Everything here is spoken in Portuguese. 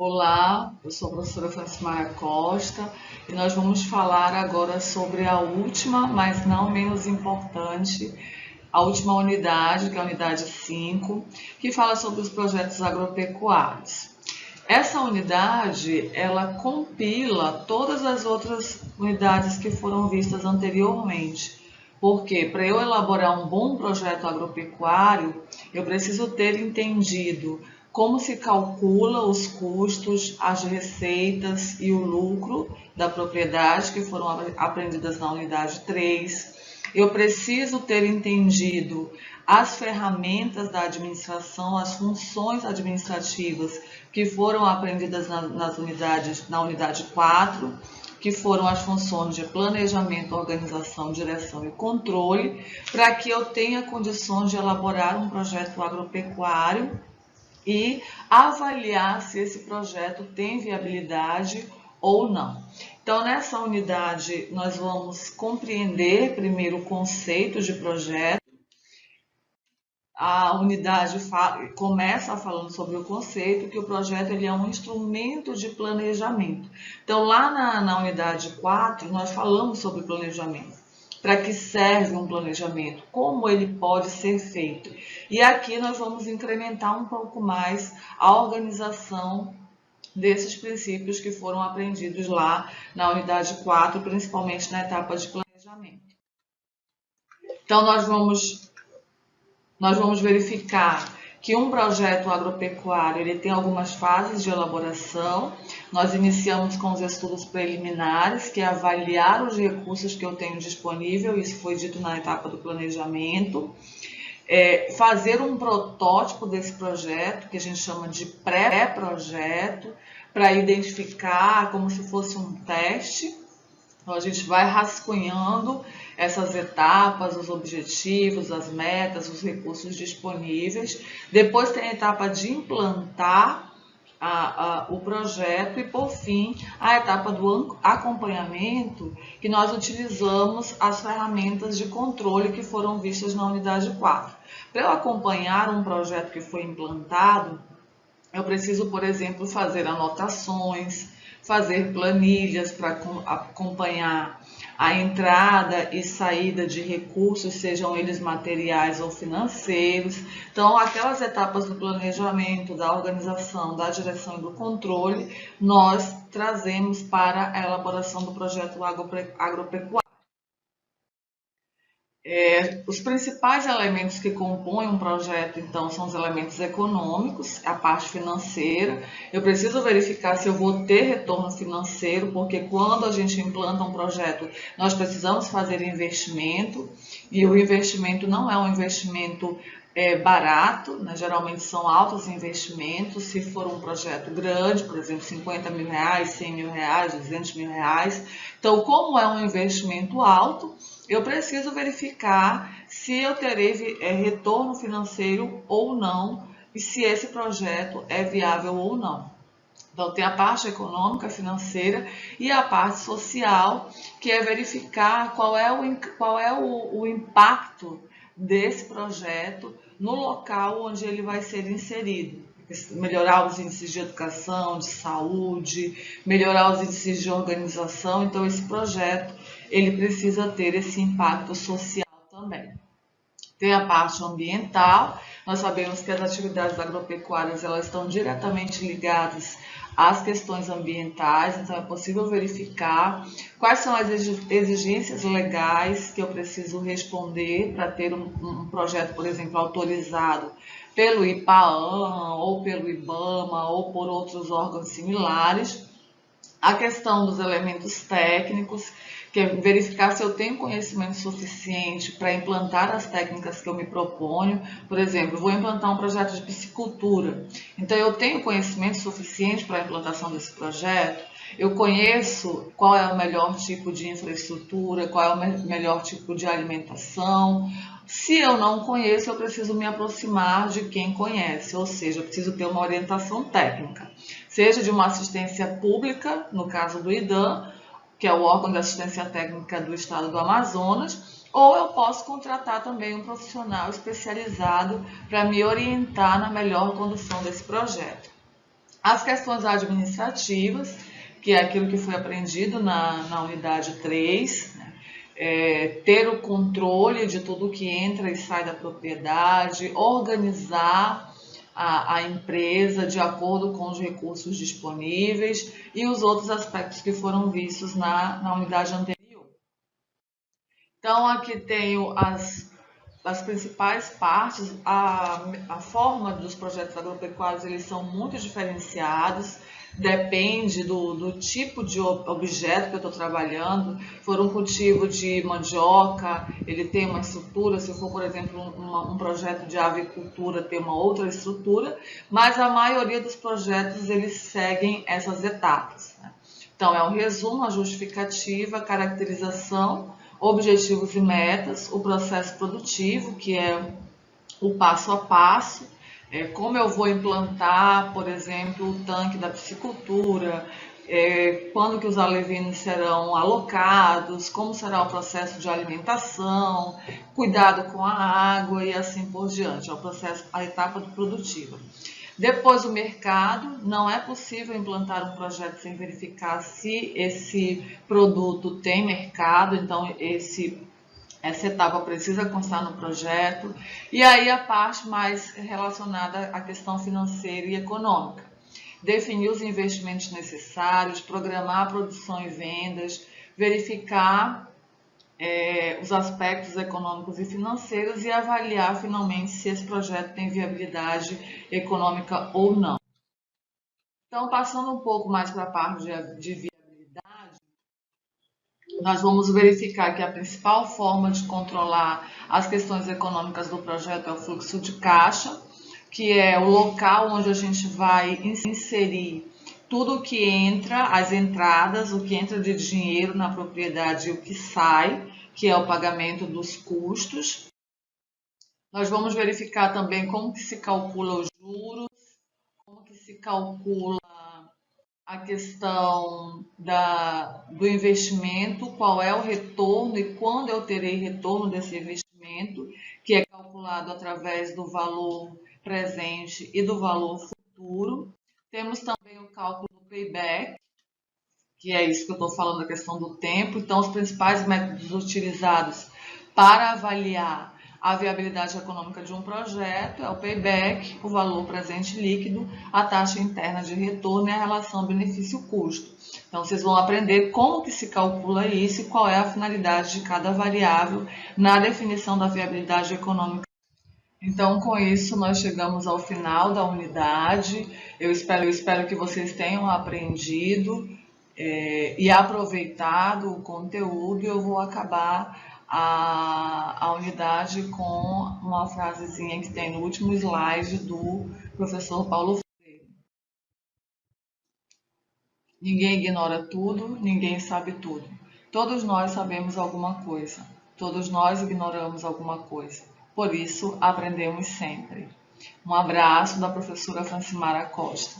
Olá, eu sou a professora Francimara Costa e nós vamos falar agora sobre a última, mas não menos importante, a última unidade, que é a unidade 5, que fala sobre os projetos agropecuários. Essa unidade, ela compila todas as outras unidades que foram vistas anteriormente. Porque para eu elaborar um bom projeto agropecuário, eu preciso ter entendido como se calcula os custos, as receitas e o lucro da propriedade que foram aprendidas na unidade 3. Eu preciso ter entendido as ferramentas da administração, as funções administrativas que foram aprendidas na unidade 4, que foram as funções de planejamento, organização, direção e controle, para que eu tenha condições de elaborar um projeto agropecuário e avaliar se esse projeto tem viabilidade ou não. Então, nessa unidade, nós vamos compreender primeiro o conceito de projeto. A unidade começa falando sobre o conceito que o projeto ele é um instrumento de planejamento. Então, lá na unidade 4, nós falamos sobre planejamento. Para que serve um planejamento? Como ele pode ser feito? E aqui nós vamos incrementar um pouco mais a organização desses princípios que foram aprendidos lá na unidade 4, principalmente na etapa de planejamento. Então, nós vamos verificar que um projeto agropecuário ele tem algumas fases de elaboração. Nós iniciamos com os estudos preliminares, que é avaliar os recursos que eu tenho disponível, isso foi dito na etapa do planejamento. Fazer um protótipo desse projeto, que a gente chama de pré-projeto, para identificar como se fosse um teste. Então, a gente vai rascunhando essas etapas, os objetivos, as metas, os recursos disponíveis. Depois tem a etapa de implantar o projeto e, por fim, a etapa do acompanhamento, que nós utilizamos as ferramentas de controle que foram vistas na unidade 4. Para eu acompanhar um projeto que foi implantado, eu preciso, por exemplo, fazer anotações, fazer planilhas para acompanhar a entrada e saída de recursos, sejam eles materiais ou financeiros. Então, aquelas etapas do planejamento, da organização, da direção e do controle, nós trazemos para a elaboração do projeto agropecuário. Os principais elementos que compõem um projeto, então, são os elementos econômicos, a parte financeira. Eu preciso verificar se eu vou ter retorno financeiro, porque quando a gente implanta um projeto, nós precisamos fazer investimento, e o investimento não é um investimento barato, né? Geralmente são altos investimentos. Se for um projeto grande, por exemplo, 50 mil reais, 100 mil reais, 200 mil reais. Então, como é um investimento alto, eu preciso verificar se eu terei retorno financeiro ou não e se esse projeto é viável ou não. Então, tem a parte econômica, financeira e a parte social, que é verificar qual é o impacto desse projeto no local onde ele vai ser inserido. Melhorar os índices de educação, de saúde, melhorar os índices de organização. Então, esse projeto ele precisa ter esse impacto social também. Tem a parte ambiental. Nós sabemos que as atividades agropecuárias elas estão diretamente ligadas às questões ambientais, então é possível verificar quais são as exigências legais que eu preciso responder para ter um projeto, por exemplo, autorizado pelo IPAAN, ou pelo IBAMA, ou por outros órgãos similares. A questão dos elementos técnicos, que é verificar se eu tenho conhecimento suficiente para implantar as técnicas que eu me proponho. Por exemplo, vou implantar um projeto de piscicultura. Então, eu tenho conhecimento suficiente para a implantação desse projeto? Eu conheço qual é o melhor tipo de infraestrutura, qual é o melhor tipo de alimentação. Se eu não conheço, eu preciso me aproximar de quem conhece, ou seja, eu preciso ter uma orientação técnica, seja de uma assistência pública, no caso do IDAM, que é o órgão de assistência técnica do estado do Amazonas, ou eu posso contratar também um profissional especializado para me orientar na melhor condução desse projeto. As questões administrativas, que é aquilo que foi aprendido na unidade 3, né? Ter o controle de tudo que entra e sai da propriedade, organizar a empresa de acordo com os recursos disponíveis e os outros aspectos que foram vistos na unidade anterior. Então, aqui tenho as principais partes. A forma dos projetos agropecuários, eles são muito diferenciados, depende do tipo de objeto que eu estou trabalhando. Se for um cultivo de mandioca, ele tem uma estrutura. Se for, por exemplo, um projeto de avicultura, tem uma outra estrutura, mas a maioria dos projetos, eles seguem essas etapas, né? Então, é um resumo, a justificativa, a caracterização, objetivos e metas, o processo produtivo, que é o passo a passo, como eu vou implantar, por exemplo, o tanque da piscicultura, quando que os alevinos serão alocados, como será o processo de alimentação, cuidado com a água e assim por diante, é o processo, a etapa produtiva. Depois o mercado, não é possível implantar um projeto sem verificar se esse produto tem mercado, então essa etapa precisa constar no projeto. E aí a parte mais relacionada à questão financeira e econômica. Definir os investimentos necessários, programar a produção e vendas, verificar os aspectos econômicos e financeiros e avaliar finalmente se esse projeto tem viabilidade econômica ou não. Então, passando um pouco mais para a parte de viabilidade, nós vamos verificar que a principal forma de controlar as questões econômicas do projeto é o fluxo de caixa, que é o local onde a gente vai inserir tudo o que entra, as entradas, o que entra de dinheiro na propriedade e o que sai, que é o pagamento dos custos. Nós vamos verificar também como que se calcula os juros, como que se calcula a questão do investimento, qual é o retorno e quando eu terei retorno desse investimento, que é calculado através do valor presente e do valor futuro. Temos também o cálculo do payback, que é isso que eu estou falando, a questão do tempo. Então, os principais métodos utilizados para avaliar a viabilidade econômica de um projeto é o payback, o valor presente líquido, a taxa interna de retorno e a relação benefício-custo. Então, vocês vão aprender como que se calcula isso e qual é a finalidade de cada variável na definição da viabilidade econômica. Então, com isso, nós chegamos ao final da unidade. Eu espero que vocês tenham aprendido e aproveitado o conteúdo. Eu vou acabar a unidade com uma frasezinha que tem no último slide do professor Paulo Freire. Ninguém ignora tudo, ninguém sabe tudo. Todos nós sabemos alguma coisa, todos nós ignoramos alguma coisa. Por isso, aprendemos sempre. Um abraço da professora Francimara Costa.